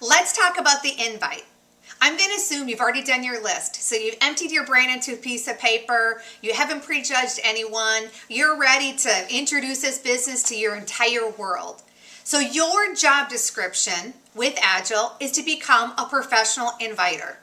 Let's talk about the invite. I'm going to assume you've already done your list. So you've emptied your brain into a piece of paper. You haven't prejudged anyone. You're ready to introduce this business to your entire world. So your job description with Agile is to become a professional inviter.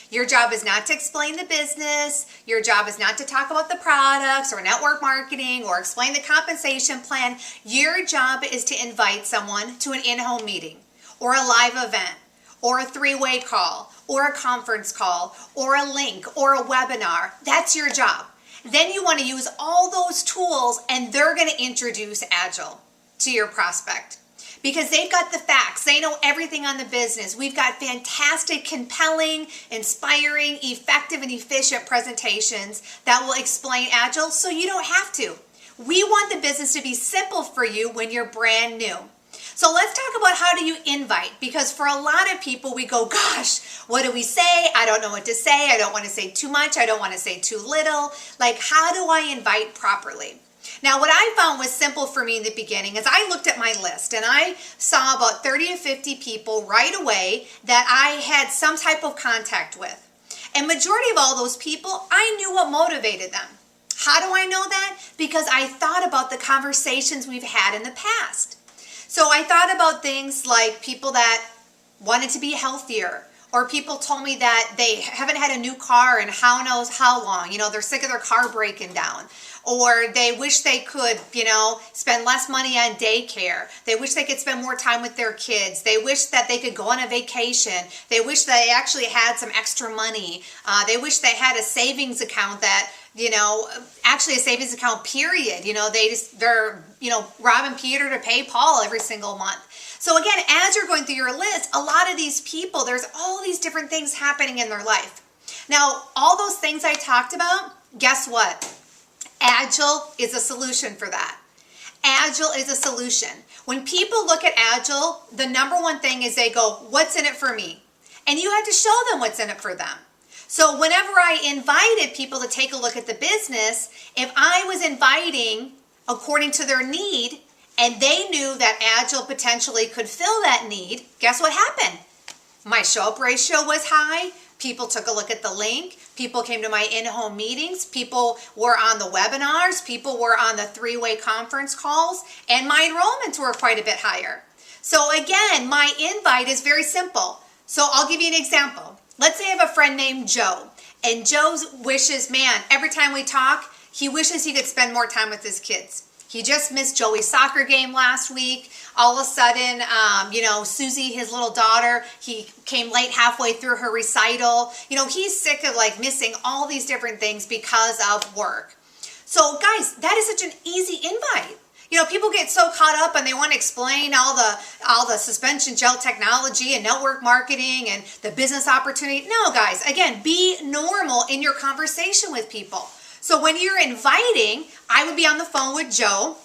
Your job is not to explain the business. Your job is not to talk about the products or network marketing or explain the compensation plan. Your job is to invite someone to an in-home meeting or a live event or a three-way call or a conference call or a link or a webinar. That's your job. Then you want to use all those tools and they're going to introduce Agile to your prospect. Because they've got the facts. They know everything on the business. We've got fantastic, compelling, inspiring, effective, and efficient presentations that will explain Agile so you don't have to. We want the business to be simple for you when you're brand new. So let's talk about how do you invite, because for a lot of people we go, gosh, what do we say? I don't know what to say. I don't want to say too much. I don't want to say too little. Like, how do I invite properly? Now, what I found was simple for me in the beginning is I looked at my list and I saw about 30 to 50 people right away that I had some type of contact with. And majority of all those people, I knew what motivated them. How do I know that? Because I thought about the conversations we've had in the past. So I thought about things like people that wanted to be healthier, or people told me that they haven't had a new car in how knows how long. You know, they're sick of their car breaking down. Or they wish they could, spend less money on daycare. They wish they could spend more time with their kids. They wish that they could go on a vacation. They wish they actually had some extra money. They wish they had a savings account that, actually a savings account, period. They're robbing Peter to pay Paul every single month. So again, as you're going through your list, a lot of these people, there's all these different things happening in their life. Now, all those things I talked about, guess what? Agile is a solution for that. Agile is a solution. When people look at Agile, the number one thing is they go, what's in it for me? And you have to show them what's in it for them. So whenever I invited people to take a look at the business, if I was inviting according to their need and they knew that Agile potentially could fill that need, guess what happened? My show-up ratio was high. People took a look at the link. People came to my in-home meetings. People were on the webinars. People were on the three-way conference calls. And my enrollments were quite a bit higher. So again, my invite is very simple. So I'll give you an example. Let's say I have a friend named Joe. And Joe wishes, man, every time we talk, he wishes he could spend more time with his kids. He just missed Joey's soccer game last week. All of a sudden, Susie, his little daughter, he came late halfway through her recital. He's sick of missing all these different things because of work. So guys, that is such an easy invite. People get so caught up and they want to explain all the suspension gel technology and network marketing and the business opportunity. No, guys, again, be normal in your conversation with people. So when you're inviting, I would be on the phone with Joe.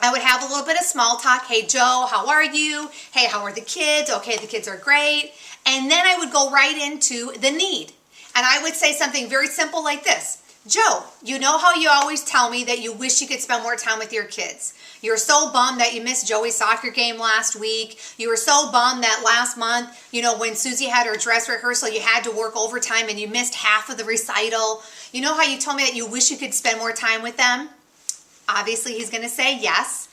I would have a little bit of small talk. Hey, Joe, how are you? Hey, how are the kids? Okay, the kids are great. And then I would go right into the need. And I would say something very simple like this. Joe, you know how you always tell me that you wish you could spend more time with your kids. You're so bummed that you missed Joey's soccer game last week. You were so bummed that last month, when Susie had her dress rehearsal, you had to work overtime and you missed half of the recital. You know how you told me that you wish you could spend more time with them? Obviously, he's going to say yes.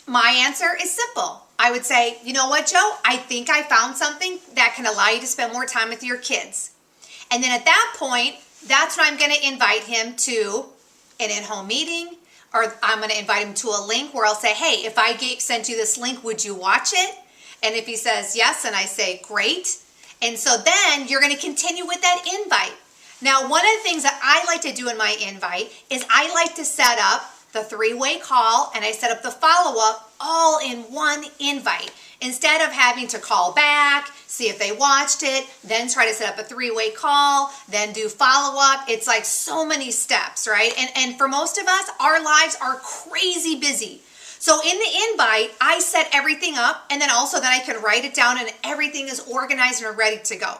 My answer is simple. I would say, you know what, Joe? I think I found something that can allow you to spend more time with your kids. And then at that point, that's when I'm going to invite him to an in-home meeting, or I'm going to invite him to a link where I'll say, hey, if I sent you this link, would you watch it? And if he says yes, and I say, great. And so then you're going to continue with that invite. Now, one of the things that I like to do in my invite is I like to set up the three-way call and I set up the follow-up all in one invite. Instead of having to call back, see if they watched it, then try to set up a three-way call, then do follow-up. It's like so many steps, right? And for most of us, our lives are crazy busy. So in the invite, I set everything up, and then also that I can write it down and everything is organized and ready to go.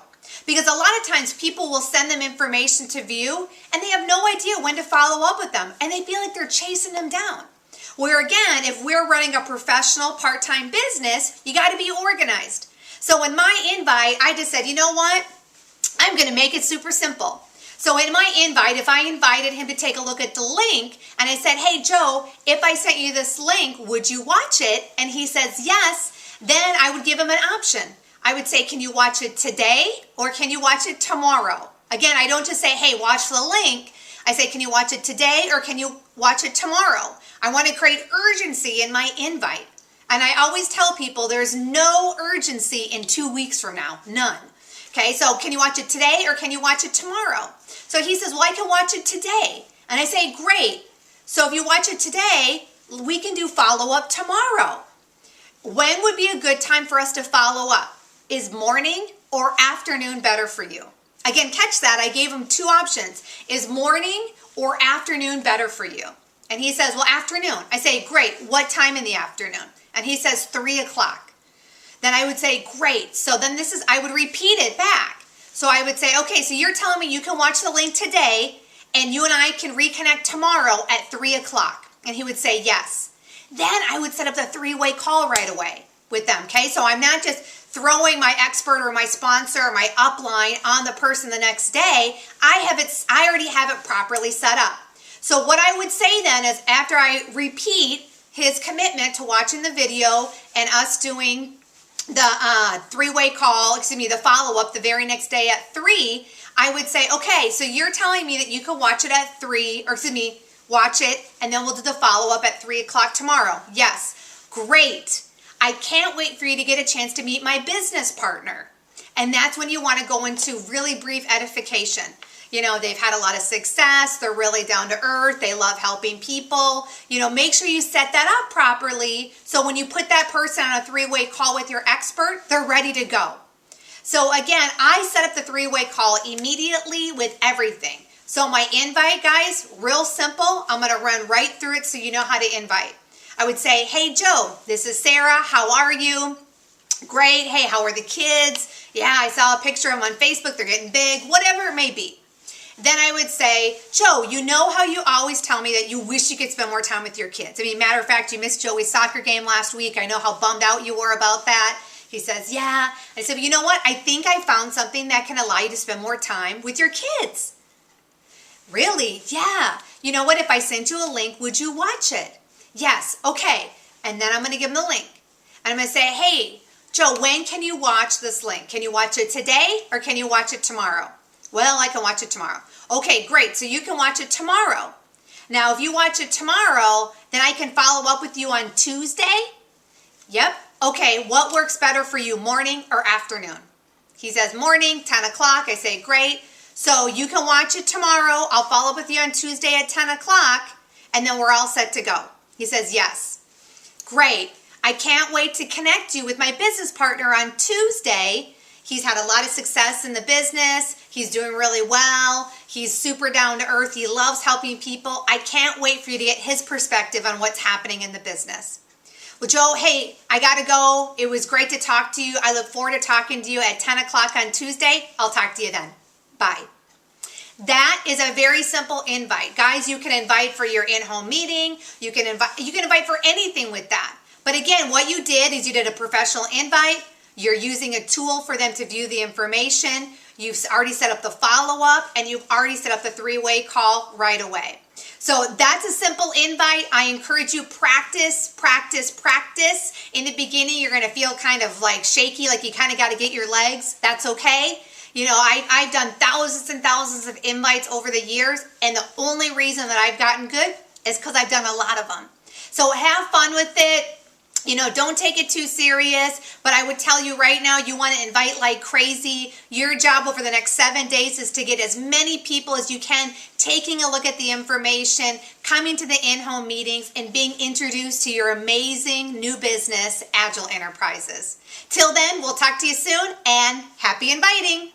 Because a lot of times people will send them information to view and they have no idea when to follow up with them and they feel like they're chasing them down. Where again, if we're running a professional part-time business, you got to be organized. So in my invite, I just said, you know what? I'm going to make it super simple. So in my invite, if I invited him to take a look at the link and I said, hey, Joe, if I sent you this link, would you watch it? And he says, yes, then I would give him an option. I would say, can you watch it today or can you watch it tomorrow? Again, I don't just say, hey, watch the link. I say, can you watch it today or can you watch it tomorrow? I want to create urgency in my invite. And I always tell people there's no urgency in 2 weeks from now, none. Okay, so can you watch it today or can you watch it tomorrow? So he says, well, I can watch it today. And I say, great. So if you watch it today, we can do follow-up tomorrow. When would be a good time for us to follow up? Is morning or afternoon better for you? Again, catch that. I gave him two options. Is morning or afternoon better for you? And he says, well, afternoon. I say, great. What time in the afternoon? And he says, 3 o'clock. Then I would say, great. So then I would repeat it back. So I would say, okay, so you're telling me you can watch the link today and you and I can reconnect tomorrow at 3 o'clock. And he would say, yes. Then I would set up the 3-way call right away with them, okay? So I'm not just throwing my expert or my sponsor or my upline on the person the next day. I already have it properly set up. So what I would say then is after I repeat his commitment to watching the video and us doing the 3-way call, the follow-up the very next day at 3, I would say, okay, so you're telling me that you can watch it at 3, or watch it, and then we'll do the follow-up at 3 o'clock tomorrow. Yes, great. I can't wait for you to get a chance to meet my business partner. And that's when you want to go into really brief edification. You know, they've had a lot of success. They're really down to earth. They love helping people. You know, make sure you set that up properly. So when you put that person on a 3-way call with your expert, they're ready to go. So again, I set up the 3-way call immediately with everything. So my invite, guys, real simple. I'm going to run right through it so you know how to invite. I would say, hey, Joe, this is Sarah. How are you? Great. Hey, how are the kids? Yeah, I saw a picture of them on Facebook. They're getting big, whatever it may be. Then I would say, Joe, you know how you always tell me that you wish you could spend more time with your kids. I mean, matter of fact, you missed Joey's soccer game last week. I know how bummed out you were about that. He says, yeah. I said, well, you know what? I think I found something that can allow you to spend more time with your kids. Really? Yeah. You know what? If I send you a link, would you watch it? Yes. Okay. And then I'm going to give him the link. And I'm going to say, hey, Joe, when can you watch this link? Can you watch it today or can you watch it tomorrow? Well, I can watch it tomorrow. Okay, great. So you can watch it tomorrow. Now, if you watch it tomorrow, then I can follow up with you on Tuesday. Yep. Okay, what works better for you, morning or afternoon? He says morning, 10 o'clock. I say, great. So you can watch it tomorrow. I'll follow up with you on Tuesday at 10 o'clock, and then we're all set to go. He says, yes. Great. I can't wait to connect you with my business partner on Tuesday. He's had a lot of success in the business. He's doing really well. He's super down to earth. He loves helping people. I can't wait for you to get his perspective on what's happening in the business. Well, Joe, hey, I got to go. It was great to talk to you. I look forward to talking to you at 10 o'clock on Tuesday. I'll talk to you then. Bye. That is a very simple invite. Guys, you can invite for your in-home meeting. You can invite for anything with that. But again, what you did is you did a professional invite. You're using a tool for them to view the information. You've already set up the follow-up, and you've already set up the 3-way call right away. So that's a simple invite. I encourage you practice, practice, practice. In the beginning, you're going to feel kind of like shaky, like you kind of got to get your legs. That's okay. You know, I've done thousands and thousands of invites over the years, and the only reason that I've gotten good is because I've done a lot of them. So have fun with it. You know, don't take it too serious, but I would tell you right now, you want to invite like crazy. Your job over the next 7 days is to get as many people as you can taking a look at the information, coming to the in-home meetings, and being introduced to your amazing new business, Agile Enterprises. Till then, we'll talk to you soon, and happy inviting.